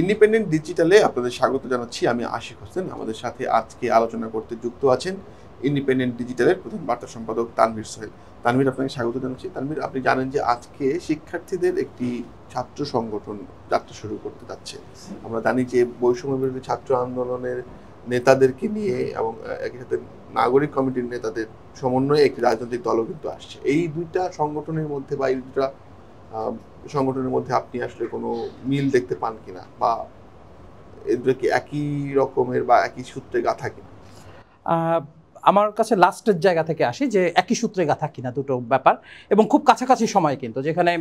Independent ডিজিটালে আপনাদের স্বাগত জানাচ্ছি। আমি আশিক হোসেন। আমাদের সাথে আজকে আলোচনা করতে যুক্ত আছেন ইন্ডিপেন্ডেন্ট ডিজিটালের প্রধান বার্তা সম্পাদক তানভীর সোহেল। তানভীর, আপনাকে স্বাগত জানাচ্ছি। তানভীর, আপনি জানেন যে আজকে শিক্ষার্থীদের একটি ছাত্র সংগঠন যাত্রা শুরু করতে যাচ্ছে। আমরা জানি যে বৈষম্য বিরোধী ছাত্র আন্দোলনের নেতাদেরকে নিয়ে এবং একই সাথে নাগরিক কমিটির নেতাদের সমন্বয়ে একটি রাজনৈতিক দলও কিন্তু আসছে। এই দুইটা সংগঠনের মধ্যে বা এই দুইটা সংগঠনের মধ্যে আপনি আসলে কোনো মিল দেখতে পান কিনা, বা এগুলো কি একই রকমের বা একই সূত্রে গাঁথা কিনা? আমার কাছে লাস্টের জায়গা থেকে আসি যে একই সূত্রে গাঁথা কিনা দুটো ব্যাপার, এবং খুব কাছাকাছি সময় কিন্তু, যেখানে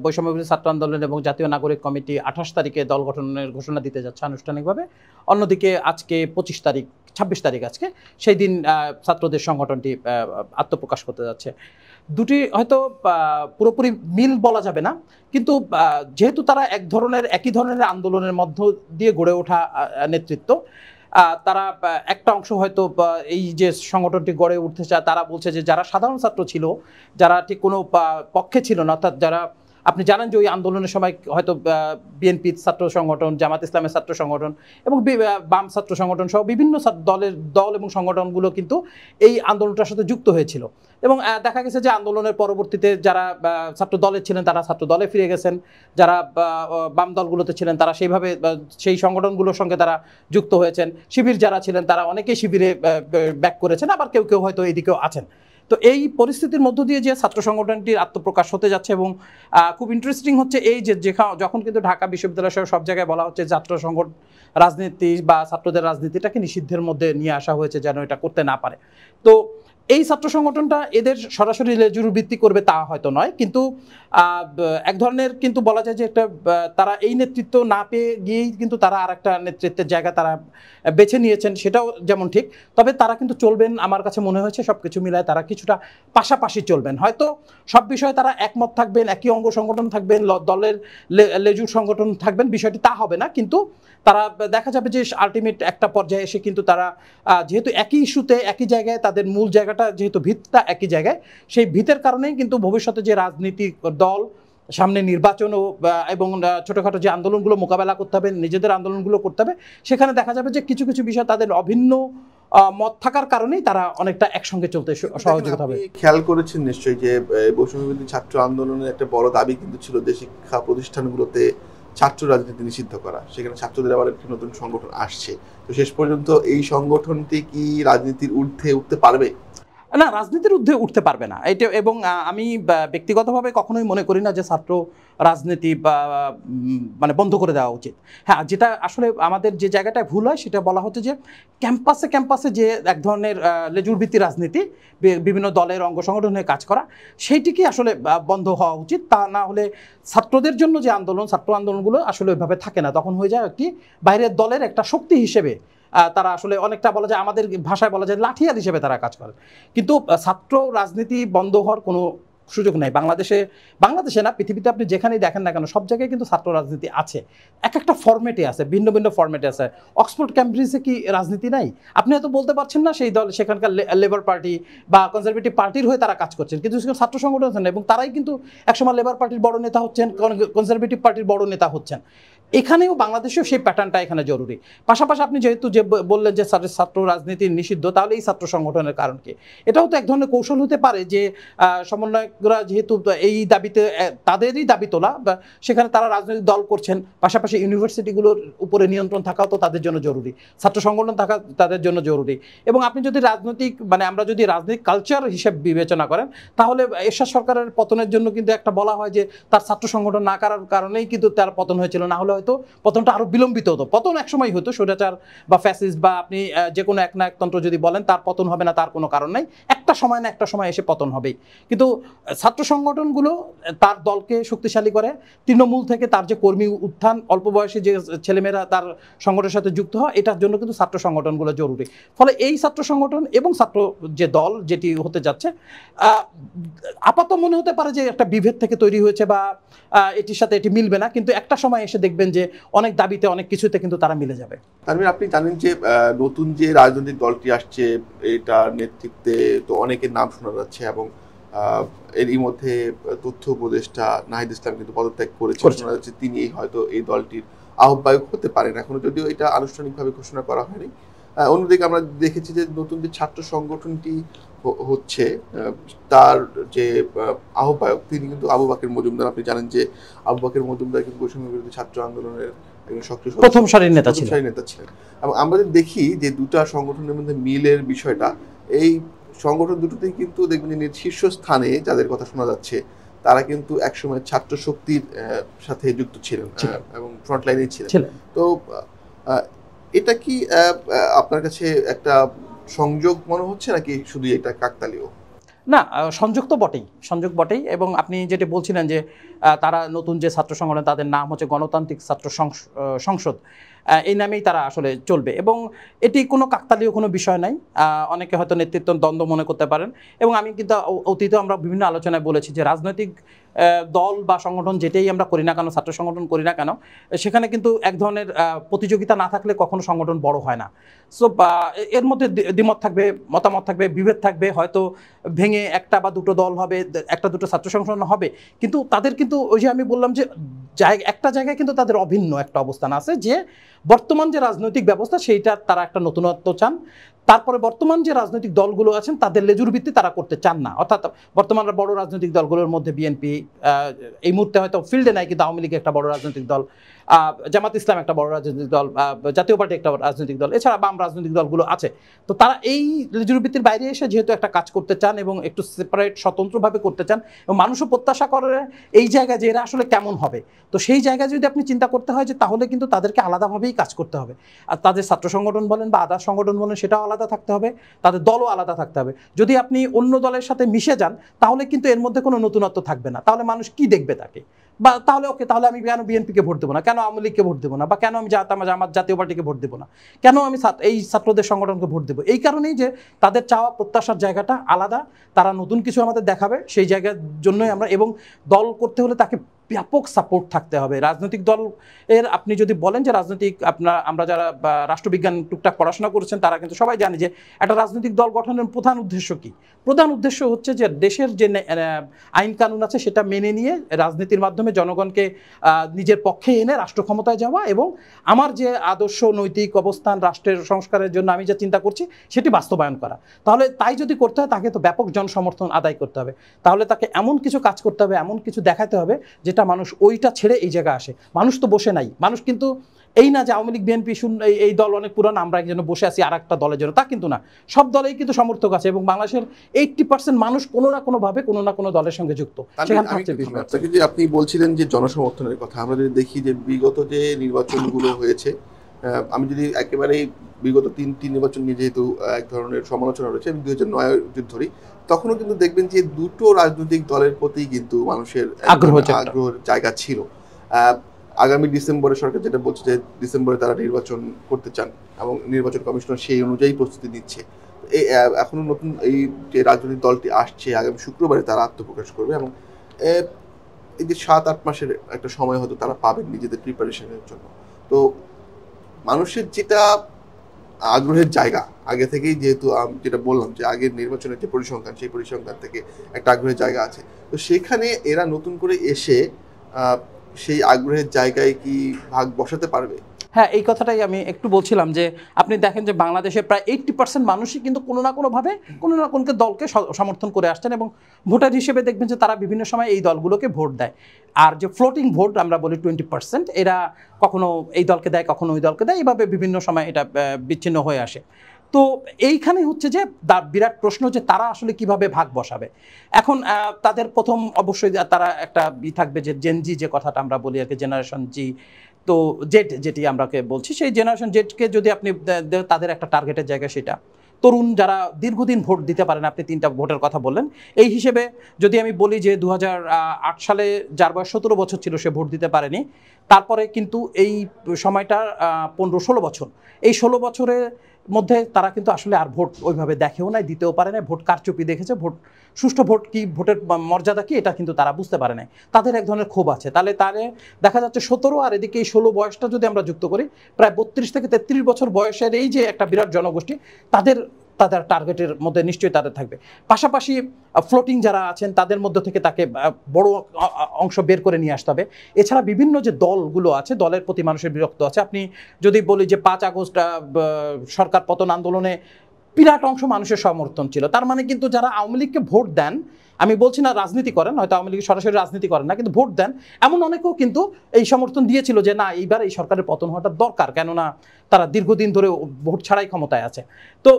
বৈষম্য বিরোধী ছাত্র আন্দোলন এবং জাতীয় নাগরিক কমিটি 28 তারিখে দল গঠনের ঘোষণা দিতে যাচ্ছে আনুষ্ঠানিকভাবে। অন্যদিকে আজকে 26 তারিখ আজকে সেই দিন ছাত্রদের সংগঠনটি আত্মপ্রকাশ করতে যাচ্ছে। দুটি হয়তো পুরোপুরি মিল বলা যাবে না, কিন্তু যেহেতু তারা একই ধরনের আন্দোলনের মধ্য দিয়ে গড়ে ওঠা নেতৃত্ব, তারা একটা অংশ হয়তো এই যে সংগঠনটি গড়ে উঠতে চায়, তারা বলছে যে যারা সাধারণ ছাত্র ছিল, যারা ঠিক কোনো পক্ষে ছিল না, অর্থাৎ যারা, আপনি জানেন যে ওই আন্দোলনের সময় হয়তো বিএনপি ছাত্র সংগঠন, জামাত ইসলামের ছাত্র সংগঠন এবং বাম ছাত্র সংগঠন সহ বিভিন্ন দল এবং সংগঠনগুলো কিন্তু এই আন্দোলনটার সাথে যুক্ত হয়েছিল। এবং দেখা গেছে যে আন্দোলনের পরবর্তীতে যারা ছাত্র দলে ছিলেন তারা ছাত্র দলে ফিরে গেছেন, যারা বাম দলগুলোতে ছিলেন তারা সেইভাবে সেই সংগঠনগুলোর সঙ্গে তারা যুক্ত হয়েছেন। শিবির যারা ছিলেন তারা অনেকেই শিবিরে ব্যাক করেছেন, আবার কেউ কেউ হয়তো এইদিকেও আছেন। তো এই পরিস্থিতির মধ্য দিয়ে যে ছাত্র সংগঠনটির আত্মপ্রকাশ হতে যাচ্ছে, এবং খুব ইন্টারেস্টিং হচ্ছে এই যে যখন কিন্তু ঢাকা বিশ্ববিদ্যালয় সহ সব জায়গায় বলা হচ্ছে ছাত্র সংগঠন রাজনীতি বা ছাত্রদের রাজনীতিটাকে নিষিদ্ধের মধ্যে নিয়ে আসা হয়েছে যেন এটা করতে না পারে। তো এই ছাত্র সংগঠনটা এদের সরাসরি লেজুর ভিত্তি করবে তা হয়তো নয়, কিন্তু এক ধরনের কিন্তু বলা যায় যে একটা তারা এই নেতৃত্ব না পেয়ে গিয়েই কিন্তু তারা আর একটা নেতৃত্বের জায়গা তারা বেছে নিয়েছেন, সেটাও যেমন ঠিক। তবে তারা কিন্তু চলবেন, আমার কাছে মনে হয়েছে সব কিছু মিলায় তারা কিছুটা পাশাপাশি চলবেন। হয়তো সব বিষয়ে তারা একমত থাকবেন, একই অঙ্গ সংগঠন থাকবেন, দলের লেজুর সংগঠন থাকবেন, বিষয়টি তা হবে না। কিন্তু তারা দেখা যাবে যে আলটিমেট একটা পর্যায়ে এসে কিন্তু তারা যেহেতু একই ইস্যুতে একই জায়গায়, তাদের মূল জায়গাটা যেহেতু ভিতটা একই জায়গায়, সেই ভিতের কারণেই কিন্তু ভবিষ্যতে যে রাজনীতিক দল, সামনে নির্বাচনও এবং ছোটোখাটো যে আন্দোলনগুলো মোকাবেলা করতে হবে, নিজেদের আন্দোলনগুলো করতে হবে, সেখানে দেখা যাবে যে কিছু কিছু বিষয় তাদের অভিন্ন মত থাকার কারণেই তারা অনেকটা একসঙ্গে চলতে সহযোগিতা হবে। খেয়াল করেছেন নিশ্চয়ই যে বৈষম্য বিরোধী ছাত্র আন্দোলনের একটা বড় দাবি কিন্তু ছিল যে শিক্ষা প্রতিষ্ঠানগুলোতে ছাত্র রাজনীতি নিষিদ্ধ করা। সেখানে ছাত্রদের আবার একটি নতুন সংগঠন আসছে। তো শেষ পর্যন্ত এই সংগঠনটি কি রাজনীতির ঊর্ধ্বে উঠতে পারবে? না, রাজনীতির ঊর্ধ্বে উঠতে পারবে না এটা। এবং আমি ব্যক্তিগতভাবে কখনোই মনে করি না যে ছাত্র রাজনীতি মানে বন্ধ করে দেওয়া উচিত। হ্যাঁ, যেটা আসলে আমাদের যে জায়গাটায় ভুল হয় সেটা বলা হচ্ছে যে ক্যাম্পাসে যে এক ধরনের লেজুরভিত্তি রাজনীতি, বিভিন্ন দলের অঙ্গ সংগঠনে কাজ করা, সেইটিকে আসলে বন্ধ হওয়া উচিত। তা না হলে ছাত্রদের জন্য যে ছাত্র আন্দোলনগুলো আসলে ওইভাবে থাকে না, তখন হয়ে যায় একটি বাইরের দলের একটা শক্তি হিসেবে তারা আসলে অনেকটা বলা যায়, আমাদের ভাষায় বলা যায় লাঠিয়াল হিসেবে তারা কাজ করে। কিন্তু ছাত্র রাজনীতি বন্ধ হওয়ার কোনো সুযোগ নেই বাংলাদেশে না, পৃথিবীতে আপনি যেখানেই দেখেন না কেন সব জায়গায় কিন্তু ছাত্র রাজনীতি আছে। একটা ফরম্যাটে আছে, ভিন্ন ভিন্ন ফরম্যাটে আছে। অক্সফোর্ড ক্যামব্রিজে কি রাজনীতি নাই? আপনি হয়তো বলতে পারছেন না সেই দল সেখানকার লেবার পার্টি বা কনজারভেটিভ পার্টির হয়ে তারা কাজ করছেন, কিন্তু ছাত্র সংগঠন আছেন এবং তারাই কিন্তু একসময় লেবার পার্টির বড় নেতা হচ্ছেন, কনজারভেটিভ পার্টির বড় নেতা হচ্ছেন। এখানেও বাংলাদেশেও সেই প্যাটার্নটা এখানে জরুরি। পাশাপাশি আপনি যেহেতু যে বললেন যে ছাত্র রাজনীতি নিষিদ্ধ, তাহলে এই ছাত্র সংগঠনের কারণ কি? এটাও তো এক ধরনের কৌশল হতে পারে যে সমন্বয়করা যেহেতু এই দাবিতে তাদেরই দাবি তোলা, সেখানে তারা রাজনৈতিক দল করছেন, পাশাপাশি ইউনিভার্সিটিগুলোর উপরে নিয়ন্ত্রণ থাকাও তো তাদের জন্য জরুরি, ছাত্র সংগঠন থাকা তাদের জন্য জরুরি। এবং আপনি যদি আমরা যদি রাজনৈতিক কালচার হিসেবে বিবেচনা করেন, তাহলে এরশাদ সরকারের পতনের জন্য কিন্তু একটা বলা হয় যে তার ছাত্র সংগঠন না করার কারণেই কিন্তু তার পতন হয়েছিল, না হলে হয়তো পতনটা আরো বিলম্বিত হতো। পতন একসময় হতো, স্বৈরাচার বা ফ্যাসিস্ট বা আপনি যে কোনো একনায়কতন্ত্র যদি বলেন, তার পতন হবে না তার কোনো কারণ নাই, একটা সময় এসে পতন হবেই। কিন্তু ছাত্র সংগঠনগুলো তার দলকে শক্তিশালী করে, তৃণমূল থেকে তার যে কর্মী উত্থান, অল্প বয়সী যে ছেলেমেয়েরা তার সংগঠনের সাথে যুক্ত হয়, এটার জন্য কিন্তু ছাত্র সংগঠনগুলো জরুরি। ফলে এই ছাত্র সংগঠন এবং ছাত্র যে দল যেটি হতে যাচ্ছে, আপাতত মনে হতে পারে যে একটা বিভেদ থেকে তৈরি হয়েছে বা এটির সাথে এটি মিলবে না, কিন্তু একটা সময় এসে দেখবেন যে অনেক দাবিতে অনেক কিছুতে কিন্তু তারা মিলে যাবে। আপনি জানেন যে নতুন যে রাজনৈতিক দলটি আসছে, এটার নেতৃত্বে তো অনেকের নাম শোনা যাচ্ছে, এবং এরই মধ্যে তথ্য উপদেষ্টা নাহিদ ইসলাম কিন্তু পদত্যাগ করেছেন। শোনা যাচ্ছে তিনি হয়তো এই দলটির আহ্বায়ক হতে পারেন, এখনো যদিও এটা আনুষ্ঠানিকভাবে ঘোষণা করা হয়নি। অন্যদিকে আমরা দেখেছি যে নতুন যে ছাত্র সংগঠনটি হচ্ছে, তার যে আহ্বায়ক তিনি কিন্তু আবু বাকের মজুমদার। আপনি জানেন যে আবু বাকের মজুমদার কিন্তু বৈষম্য বিরোধী ছাত্র আন্দোলনের একজন সক্রিয় প্রথম সারির নেতা ছিলেন। এবং আমরা দেখি যে দুটা সংগঠনের মধ্যে মিলের বিষয়টা, এই সংগঠন দুটোতেই কিন্তু দেখবেন যে শীর্ষস্থানে যাদের কথা শোনা যাচ্ছে তারা কিন্তু একসময় ছাত্র শক্তির সাথে যুক্ত ছিলেন এবং ফ্রন্টলাইনে ছিলেন। তো এটা কি আপনার কাছে একটা সংযোগ মনে হচ্ছে নাকি শুধু এটা কাকতালীয়? না, সংযোগ তো বটেই এবং আপনি যেটা বলছিলেন যে তারা নতুন যে ছাত্র সংগঠন তাদের নাম হচ্ছে গণতান্ত্রিক ছাত্র সংসদ, এই নামেই তারা আসলে চলবে এবং এটি কোনো কাকতালীয় কোনো বিষয় নাই। অনেকে হয়তো নেতৃত্ব দ্বন্দ্ব মনে করতে পারেন এবং আমি কিন্তু অতীতে আমরা বিভিন্ন আলোচনায় বলেছি যে রাজনৈতিক দল বা সংগঠন যেটাই আমরা করি না কেন, ছাত্র সংগঠন করি না কেন, সেখানে কিন্তু এক ধরনের প্রতিযোগিতা না থাকলে কখনো সংগঠন বড় হয় না। সো এর মধ্যে দ্বিমত থাকবে, মতামত থাকবে, বিভেদ থাকবে, হয়তো ভেঙে একটা বা দুটো দল হবে, একটা দুটো ছাত্র সংগঠন হবে, কিন্তু তাদের কিন্তু ওই যে আমি বললাম যে একটা জায়গায় কিন্তু তাদের অভিন্ন একটা অবস্থান আছে যে বর্তমান যে রাজনৈতিক ব্যবস্থা সেইটা তারা একটা নতুনত্ব চান। তারপরে বর্তমান যে রাজনৈতিক দলগুলো আছেন তাদের লেজুর ভিত্তি তারা করতে চান না, অর্থাৎ বর্তমান বড় রাজনৈতিক দলগুলোর মধ্যে বিএনপি এই মুহূর্তে হয়তো ফিল্ডে নাই, কিন্তু আওয়ামী লীগ একটা বড় রাজনৈতিক দল, জামাত ইসলাম একটা বড় রাজনৈতিক দল, জাতীয় পার্টি একটা রাজনৈতিক দল, এছাড়া বাম রাজনৈতিক দলগুলো আছে। তো তারা এই লেজুর ভিত্তির বাইরে এসে যেহেতু একটা কাজ করতে চান এবং একটু সেপারেট স্বতন্ত্রভাবে করতে চান এবং মানুষও প্রত্যাশা করে এই জায়গায় যে এরা আসলে কেমন হবে, তো সেই জায়গায় যদি আপনি চিন্তা করতে হয় যে তাহলে কিন্তু তাদেরকে আলাদাভাবেই কাজ করতে হবে। আর তাদের ছাত্র সংগঠন বলেন বা আদার সংগঠন বলেন সেটাও আলাদা থাকতে হবে, তাদের দলও আলাদা থাকতে হবে। যদি আপনি অন্য দলের সাথে মিশে যান তাহলে কিন্তু এর মধ্যে কোনো নতুনত্ব থাকবে না, তাহলে মানুষ কি দেখবে তাকে, বা তাহলে ওকে তাহলে আমি কেন বিএনপিকে ভোট দেবো না, কেন আওয়ামী লীগকে ভোট দেবো না, বা কেন আমি আমার জাতীয় পার্টিকে ভোট দেবো না, কেন আমি এই ছাত্রদের সংগঠনকে ভোট দেবো। এই কারণেই যে তাদের চাওয়া প্রত্যাশার জায়গাটা আলাদা, তারা নতুন কিছু আমাদের দেখাবে, সেই জায়গার জন্যই আমরা, এবং দল করতে হলে তাকে ব্যাপক সাপোর্ট থাকতে হবে। রাজনৈতিক দল এর আপনি যদি বলেন যে রাজনৈতিক আমরা যারা রাষ্ট্রবিজ্ঞান টুকটাক পড়াশোনা করেছেন তারা কিন্তু সবাই জানে যে একটা রাজনৈতিক দল গঠনের প্রধান উদ্দেশ্য কি। প্রধান উদ্দেশ্য হচ্ছে যে দেশের যে আইন কানুন আছে সেটা মেনে নিয়ে রাজনীতির মাধ্যমে জনগণকে নিজের পক্ষে এনে রাষ্ট্র ক্ষমতায় যাওয়া এবং আমার যে আদর্শ নৈতিক অবস্থান রাষ্ট্রের সংস্কারের জন্য আমি যা চিন্তা করছি সেটি বাস্তবায়ন করা। তাহলে তাই যদি করতে হয় তাকে তো ব্যাপক জনসমর্থন আদায় করতে হবে, তাহলে তাকে এমন কিছু কাজ করতে হবে, এমন কিছু দেখাতে হবে যেটা মানুষ ওইটা ছেড়ে এই জায়গায় আসে। মানুষ তো বসে নাই, মানুষ কিন্তু এই না যে আওয়ামী লীগ বিএনপি এই দল অনেক পুরানো আমরা একজন বসে আছি আর একটা দলের জন্য, তা কিন্তু না। সব দলেই কিন্তু সমর্থক আছে এবং বাংলাদেশের 80% মানুষ কোনো না কোনোভাবে কোনো না কোনো দলের সঙ্গে যুক্ত। আপনি বলছিলেন যে জনসমর্থনের কথা, আমরা যদি দেখি যে বিগত যে নির্বাচনগুলো হয়েছে, আমি যদি একেবারে বিগত তিনটি নির্বাচন নিয়ে যেহেতু এক ধরনের সমালোচনা রয়েছে, আমি 2009 ধরি, তখনও কিন্তু দেখবেন যে দুটো রাজনৈতিক দলের প্রতি কিন্তু মানুষের আগ্রহের জায়গা ছিল। আগামী ডিসেম্বরে সরকার যেটা বলছে যে ডিসেম্বরে তারা নির্বাচন করতে চান এবং নির্বাচন কমিশন সেই অনুযায়ী প্রস্তুতি নিচ্ছে। এখনো নতুন এই যে রাজনৈতিক দলটি আসছে আগামী শুক্রবারে তারা আত্মপ্রকাশ করবে এবং এই যে 7-8 মাসের একটা সময় হয়তো তারা পাবেন নিজেদের প্রিপারেশনের জন্য। তো মানুষের যেটা আগ্রহের জায়গা আগে থেকেই, যেহেতু যেটা বললাম যে আগের নির্বাচনের যে পরিসংখ্যান সেই পরিসংখ্যান থেকে একটা আগ্রহের জায়গা আছে, তো সেখানে এরা নতুন করে এসে সেই আগ্রহের জায়গায় কি ভাগ বসাতে পারবে? হ্যাঁ, এই কথাটাই আমি একটু বলছিলাম যে আপনি দেখেন যে বাংলাদেশের প্রায় 80% মানুষই কিন্তু কোনো না কোনোভাবে কোনো না কোনো দলকে সমর্থন করে আসছেন এবং ভোটার হিসেবে দেখবেন যে তারা বিভিন্ন সময় এই দলগুলোকে ভোট দেয়। আর যে ফ্লোটিং ভোট আমরা বলি 20%, এরা কখনো এই দলকে দেয় কখনো ওই দলকে দেয়, এইভাবে বিভিন্ন সময় এটা বিচ্ছিন্ন হয়ে আসে। তো এইখানে হচ্ছে যে বিরাট প্রশ্ন যে তারা আসলে কিভাবে ভাগ বসাবে। এখন তাদের প্রথম অবশ্যই তারা একটা থাকবে যে জেনজি যে কথাটা আমরা বলি আর কি, জেনারেশন জি, তো জেড যেটি আমরা বলছি, সেই জেনারেশন জেডকে যদি আপনি তাদের একটা টার্গেটের জায়গা সেটা তরুণ যারা দীর্ঘদিন ভোট দিতে পারেন, আপনি 3টা ভোটের কথা বললেন, এই হিসেবে যদি আমি বলি যে 2008 সালে যার বয়স 17 বছর ছিল সে ভোট দিতে পারেনি, তারপরে কিন্তু এই সময়টা 15-16 বছর, এই 16 বছরের মধ্যে তারা কিন্তু আসলে আর ভোট ওইভাবে দেখেও নাই, দিতেও পারে না, ভোট কারচুপি দেখেছে, সুষ্ঠু ভোট কি, ভোটের মর্যাদা কি এটা কিন্তু তারা বুঝতে পারে নাই, তাদের এক ধরনের ক্ষোভ আছে। তাহলে দেখা যাচ্ছে 17 আর এদিকে এই 16 বয়সটা যদি আমরা যুক্ত করি, প্রায় 32 থেকে 33 বছর বয়সের এই যে একটা বিরাট জনগোষ্ঠী, তাদের তাদের টার্গেটের মধ্যে নিশ্চয়ই তাদের থাকবে। পাশাপাশি ফ্লোটিং যারা আছেন তাদের মধ্য থেকে তাকে বড় অংশ বের করে নিয়ে আসতে হবে। এছাড়া বিভিন্ন যে দলগুলো আছে, দলের প্রতি মানুষের বিরক্ত আছে। আপনি যদি বলি যে 5 আগস্ট সরকার পতন আন্দোলনে বিরাট অংশ মানুষের সমর্থন ছিল, তার মানে কিন্তু যারা আওয়ামী লীগকে ভোট দেন, আমি বলছি না রাজনীতি করেন, হয়তো আওয়ামী লীগ সরাসরি রাজনীতি করেন না, কিন্তু ভোট দেন, এমন অনেকেও কিন্তু এই সমর্থন দিয়েছিল যে না, এইবার এই সরকারের পতন হওয়াটা দরকার, কেননা তারা দীর্ঘদিন ধরে ভোট ছাড়াই ক্ষমতায় আছে। তো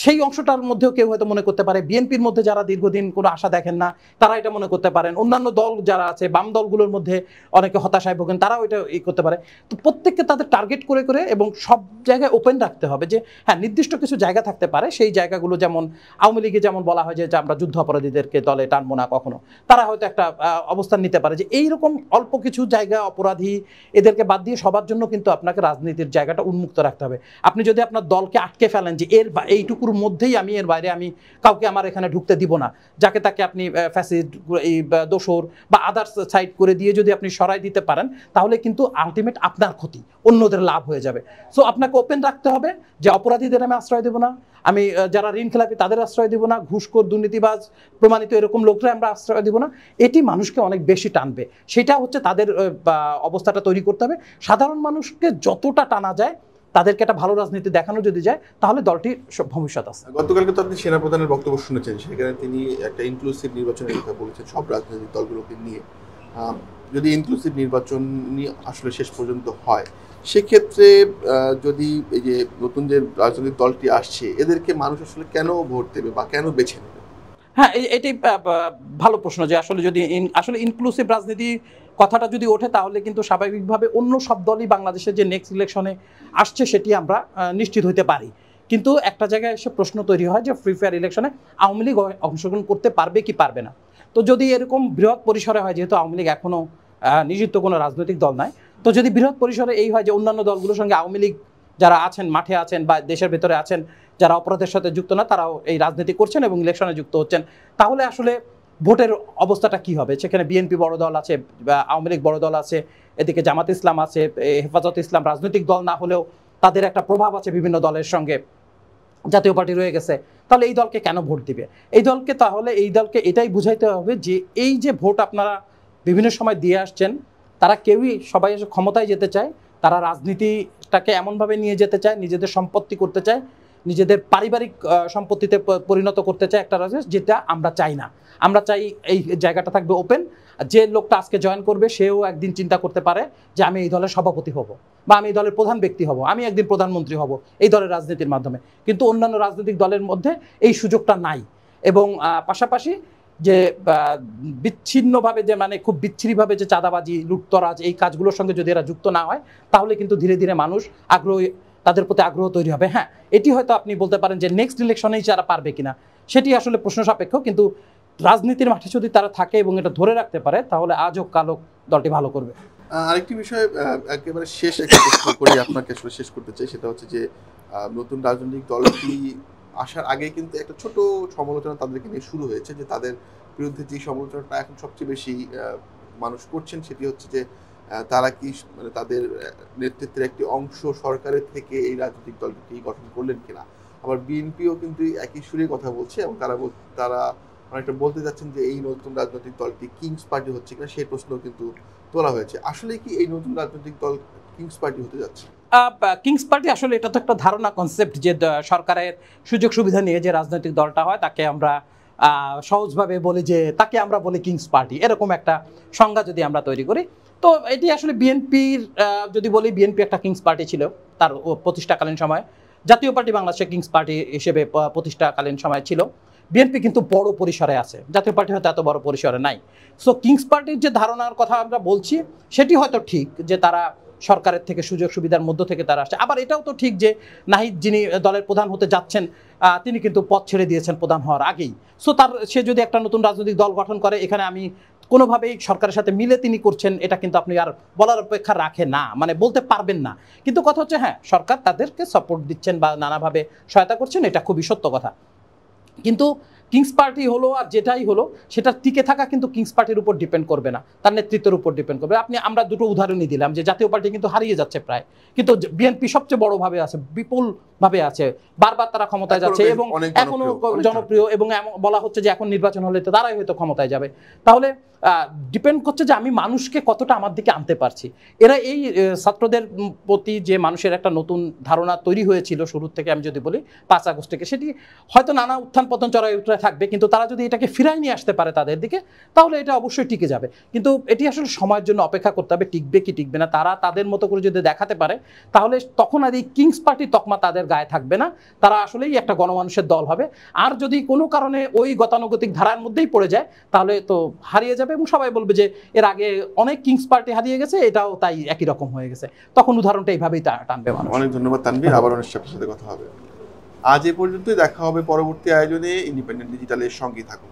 সেই অংশটার মধ্যেও কেউ হয়তো মনে করতে পারে, বিএনপির মধ্যে যারা দীর্ঘদিন কোনো আশা দেখেন না তারা এটা মনে করতে পারেন, অন্যান্য দল যারা আছে বাম দলগুলোর মধ্যে অনেকে হতাশায় ভোগেন, তারাও এটা করতে পারে। তো প্রত্যেককে তাদের টার্গেট করে করে এবং সব জায়গায় ওপেন রাখতে হবে যে হ্যাঁ, নির্দিষ্ট কিছু জায়গা থাকতে পারে, সেই জায়গাগুলো যেমন আওয়ামী লীগে যেমন বলা হয় যে আমরা যুদ্ধ অপরাধীদেরকে দলে টানবো না কখনো, তারা হয়তো একটা অবস্থান নিতে পারে যে এইরকম অল্প কিছু জায়গা অপরাধী এদেরকে বাদ দিয়ে সবার জন্য কিন্তু আপনাকে রাজনীতির জায়গাটা উন্মুক্ত রাখতে হবে। আপনি যদি আপনার দলকে আটকে ফেলেন যে এইটুকুর মধ্যেই আমি, এর বাইরে আমি কাউকে আমার এখানে ঢুকতে দিব না, যাকে তাকে আপনি ফ্যাসিড, এই দোসর বা আদার্স সাইড করে দিয়ে যদি আপনি সরাই দিতে পারেন, তাহলে কিন্তু আলটিমেট আপনার ক্ষতি, অন্যদের লাভ হয়ে যাবে। সো আপনাকে ওপেন রাখতে হবে যে অপরাধীদের আমি আশ্রয় দেব না, আমি যারা ঋণ খেলাপি তাদের আশ্রয় দিব না, ঘুষখোর দুর্নীতিবাজ প্রমাণিত এরকম লোকরা আমরা আশ্রয় দিব না। এটি মানুষকে অনেক বেশি টানবে, সেটা হচ্ছে তাদের অবস্থাটা তৈরি করতে হবে। সাধারণ মানুষকে যতটা টানা যায়, তাদেরকে একটা ভালো রাজনীতি দেখানো যদি যায়, তাহলে দলটির ভবিষ্যৎ আছে। গতকালকে তো আপনি সেনাপ্রধানের বক্তব্য শুনেছেন, সেখানে তিনি একটা ইনক্লুসিভ নির্বাচনের কথা বলেছেন সব রাজনৈতিক দলগুলোকে নিয়ে। যদি ইনক্লুসিভ নির্বাচন আসলে শেষ পর্যন্ত হয়, সেক্ষেত্রে যদি এই যে নতুন যে রাজনৈতিক দলটি আসছে, এদেরকে মানুষ আসলে কেন ভোট দেবে বা কেন বেছে নেবে? হ্যাঁ, এটি ভালো প্রশ্ন যে আসলে যদি আসলে ইনক্লুসিভ রাজনীতি কথাটা যদি ওঠে, তাহলে কিন্তু স্বাভাবিকভাবে অন্য সব দলই বাংলাদেশের যে নেক্সট ইলেকশনে আসছে সেটি আমরা নিশ্চিত হইতে পারি। কিন্তু একটা জায়গায় এসে প্রশ্ন তৈরি হয় যে ফ্রি ফেয়ার ইলেকশনে আওয়ামী লীগ অংশগ্রহণ করতে পারবে কি পারবে না। তো যদি এরকম বৃহৎ পরিসরে হয়, যেহেতু আওয়ামী লীগ এখনও নিযুক্ত কোনো রাজনৈতিক দল নাই, তো যদি বৃহৎ পরিসরে এই হয় যে অন্যান্য দলগুলোর সঙ্গে আওয়ামী লীগ যারা আছেন, মাঠে আছেন বা দেশের ভেতরে আছেন, যারা অপরাধের সাথে যুক্ত না, তারাও এই রাজনীতি করছেন এবং ইলেকশনে যুক্ত হচ্ছেন, তাহলে আসলে ভোটের অবস্থাটা কি হবে? সেখানে বিএনপি বড় দল আছে, আওয়ামী লীগ বড় দল আছে, এদিকে জামাত ইসলাম আছে, হেফাজত ইসলাম রাজনৈতিক দল না হলেও তাদের একটা প্রভাব আছে বিভিন্ন দলের সঙ্গে, জাতীয় পার্টি রয়ে গেছে। তাহলে এই দলকে কেন ভোট দিবে? এই দলকে এটাই বুঝাইতে হবে যে এই যে ভোট আপনারা বিভিন্ন সময় দিয়ে আসছেন, তারা কেউই সবাই এসে ক্ষমতায় যেতে চায়, তারা রাজনীতিটাকে এমনভাবে নিয়ে যেতে চায়, নিজেদের সম্পত্তি করতে চায়, নিজেদের পারিবারিক সম্পত্তিতে পরিণত করতে চায় একটা রাজনীতি, যেটা আমরা চাই না। আমরা চাই এই জায়গাটা থাকবে ওপেন, যে লোকটা আজকে জয়েন করবে সেও একদিন চিন্তা করতে পারে যে আমি এই দলের সভাপতি হব, বা আমি এই দলের প্রধান ব্যক্তি হব, আমি একদিন প্রধানমন্ত্রী হব এই দলের রাজনীতির মাধ্যমে। কিন্তু অন্যান্য রাজনৈতিক দলের মধ্যে এই সুযোগটা নাই। এবং পাশাপাশি যে বিচ্ছিন্নভাবে, যে মানে খুব বিচ্ছিন্নভাবে যে চাঁদাবাজি, লুটতরাজ, এই কাজগুলোর সঙ্গে যদি এরা যুক্ত না হয়, তাহলে কিন্তু ধীরে ধীরে মানুষ তাদের প্রতি আগ্রহ তৈরি হবে। হ্যাঁ, এটি হয়তো আপনি বলতে পারেন যে নেক্সট ইলেকশনেই যারা পারবে কিনা, সেটি আসলে প্রশ্ন সাপেক্ষ। কিন্তু রাজনীতির মাঠে যদি তারা থাকে এবং এটা ধরে রাখতে পারে, তাহলে আজ হোক কাল হোক দলটি ভালো করবে। আরেকটি বিষয় একেবারে শেষ একটা প্রশ্ন করে আপনাকে আসলে শেষ করতে চাই, সেটা হচ্ছে যে নতুন রাজনৈতিক দলটি আসার আগে কিন্তু একটা ছোট সমালোচনা তাদেরকে নিয়ে শুরু হয়েছে, যে তাদের বিরুদ্ধে যে সমালোচনাটা এখন সবচেয়ে বেশি মানুষ করছেন, সেটি হচ্ছে যে তারা কি মানে তাদের নেতৃত্বের একটি অংশ সরকারের থেকে এই রাজনৈতিক দলটি গঠন করলেন কিনা। আবার বিএনপিও কিন্তু একই সুরে কথা বলছে, এবং তারা অনেকটা বলতে যাচ্ছেন যে এই নতুন রাজনৈতিক দলটি কিংস পার্টি হচ্ছে কিনা, সেই প্রশ্ন কিন্তু তোলা হয়েছে। আসলে কি এই নতুন রাজনৈতিক দল কিংস পার্টি হতে যাচ্ছে? কিংস পার্টি আসলে এটা তো একটা ধারণা, কনসেপ্ট, যে সরকারের সুযোগ সুবিধা নিয়ে যে রাজনৈতিক দলটা হয় তাকে আমরা সহজভাবে বলি যে তাকে আমরা বলি কিংস পার্টি, এরকম একটা সংজ্ঞা যদি আমরা তৈরি করি। তো এটি আসলে বিএনপির, যদি বলি বিএনপি একটা কিংস পার্টি ছিল তার প্রতিষ্ঠাকালীন সময়, জাতীয় পার্টি বাংলাদেশে কিংস পার্টি হিসেবে প্রতিষ্ঠাকালীন সময় ছিল। বিএনপি কিন্তু বড় পরিসরে আছে, জাতীয় পার্টি হয়তো এত বড় পরিসরে নাই। সো কিংস পার্টির যে ধারণার কথা আমরা বলছি, সেটি হয়তো ঠিক যে তারা সরকারের থেকে সুযোগ সুবিধার মধ্য থেকে তারা আসছে। আবার এটাও তো ঠিক যে নাহিদ যিনি দলের প্রধান হতে যাচ্ছেন, তিনি কিন্তু পদ ছেড়ে দিয়েছেন প্রধান হওয়ার আগেই। সো সে যদি একটা নতুন রাজনৈতিক দল গঠন করে, এখানে আমি কোনোভাবেই সরকারের সাথে মিলে তিনি করছেন, এটা কিন্তু আপনি আর বলার অপেক্ষা রাখে না, মানে বলতে পারবেন না। কিন্তু কথা হচ্ছে, হ্যাঁ, সরকার তাদেরকে সাপোর্ট দিচ্ছেন বা নানাভাবে সহায়তা করছেন, এটা খুবই সত্য কথা। কিন্তু কিংস পার্টি হলো আর যেটাই হলো সেটা টিকে থাকা কিন্তু কিংস পার্টির উপর ডিপেন্ড করবে না, তার নেতৃত্বের উপর ডিপেন্ড করবে। আমরা দুটো উদাহরণই দিলাম যে জাতীয় পার্টি কিন্তু হারিয়ে যাচ্ছে প্রায়, কিন্তু বিএনপি সবচেয়ে বড়ভাবে আছে, বিপুল ভাবে আছে, বারবার তারা ক্ষমতায় যাচ্ছে এবং এখনো জনপ্রিয়, এবং বলা হচ্ছে যে এখন নির্বাচন হলে তো তারাই হয়তো ক্ষমতায় যাবে। তাহলে ডিপেন্ড করছে যে আমি মানুষকে কতটা আমার দিকে আনতে পারছি। এরা এই ছাত্রদের প্রতি যে মানুষের একটা নতুন ধারণা তৈরি হয়েছিল শুরুর থেকে, আমি যদি বলি 5 আগস্ট থেকে, সেটি হয়তো নানা উত্থান পতন চড়াই উতরাই থাকবে, কিন্তু তারা যদি এটাকে ফিরাই নিয়ে আসতে পারে তাদের দিকে, তাহলে এটা অবশ্যই টিকে যাবে। কিন্তু এটি আসলে সময়ের জন্য অপেক্ষা করতে হবে, টিকবে কি টিকবে না। তারা তাদের মতো করে যদি দেখাতে পারে তাহলে তখন আর এই কিংস পার্টি তকমা তাদের গায়ে থাকবে না, তারা আসলেই একটা গণমানুষের দল হবে। আর যদি কোনো কারণে ওই গতানুগতিক ধারার মধ্যেই পড়ে যায় তাহলে তো হারিয়ে যাবে, এবং সবাই বলবে যে এর আগে অনেক কিংস পার্টি হারিয়ে গেছে, এটাও তাই একই রকম হয়ে গেছে, তখন উদাহরণটা এইভাবেই টানবে মানুষ। অনেক ধন্যবাদ তানভীর, আবার অনেক সাথে কথা হবে। আজ এ পর্যন্তই, দেখা হবে পরবর্তী আয়োজনে। ইন্ডিপেন্ডেন্ট ডিজিটালের সঙ্গেই থাকুন।